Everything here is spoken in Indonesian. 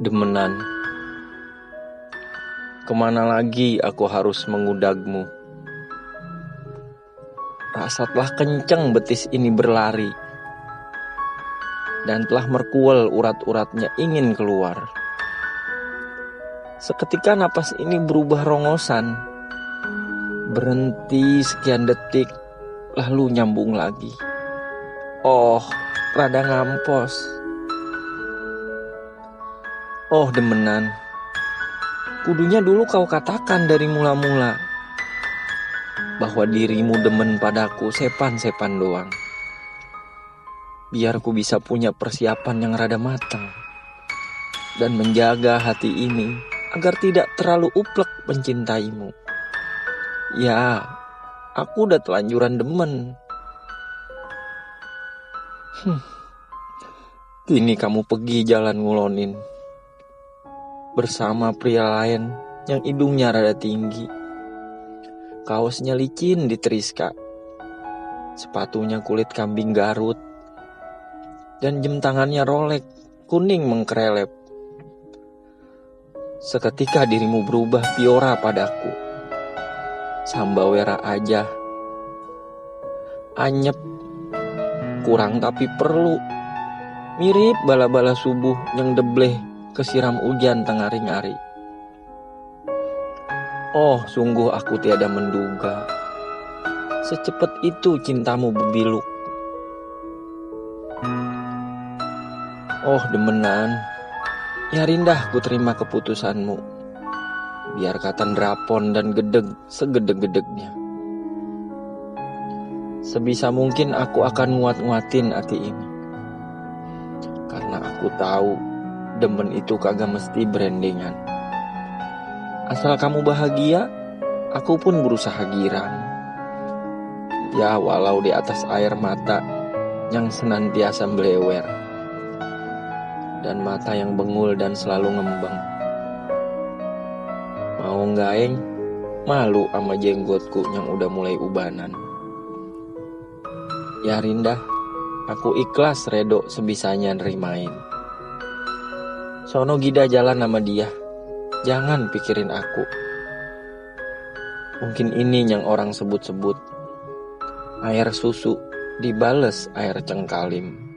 Demenan, kemana lagi aku harus mengudagmu? Rasa telah kencang betis ini berlari, dan telah merkuel urat-uratnya ingin keluar. Seketika napas ini berubah rongosan, berhenti sekian detik, lalu nyambung lagi. Oh, rada ngampos. Oh demenan, kudunya dulu kau katakan dari mula-mula bahwa dirimu demen padaku sepan-sepan doang. Biar ku bisa punya persiapan yang rada matang dan menjaga hati ini agar tidak terlalu uplek mencintaimu. Ya, aku udah telanjuran demen. Kini kamu pergi jalan ngulonin bersama pria lain yang hidungnya rada tinggi, kaosnya licin diteriska, sepatunya kulit kambing Garut, dan jam tangannya Rolex kuning mengkerelep. Seketika dirimu berubah piora padaku, sambawera aja, anyep, kurang tapi perlu, mirip bala-bala subuh yang debleh kesiram hujan tengah ring-ari. Oh, sungguh aku tiada menduga secepat itu cintamu berbiluk. Oh demenan, ya rindah ku terima keputusanmu, biar kata drapon dan gedeg segedeg-gedegnya. Sebisa mungkin aku akan nguat-nguatin hati ini, karena aku tahu demen itu kagak mesti berendengan. Asal kamu bahagia, aku pun berusaha girang. Ya walau di atas air mata yang senantiasa belewer, dan mata yang bengul dan selalu ngembang. Mau gaeng, malu sama jenggotku yang udah mulai ubanan. Ya Rindah, aku ikhlas redo sebisanya nerimain. Sono gida jalan sama dia, jangan pikirin aku. Mungkin ini yang orang sebut-sebut air susu dibales air cengkalim.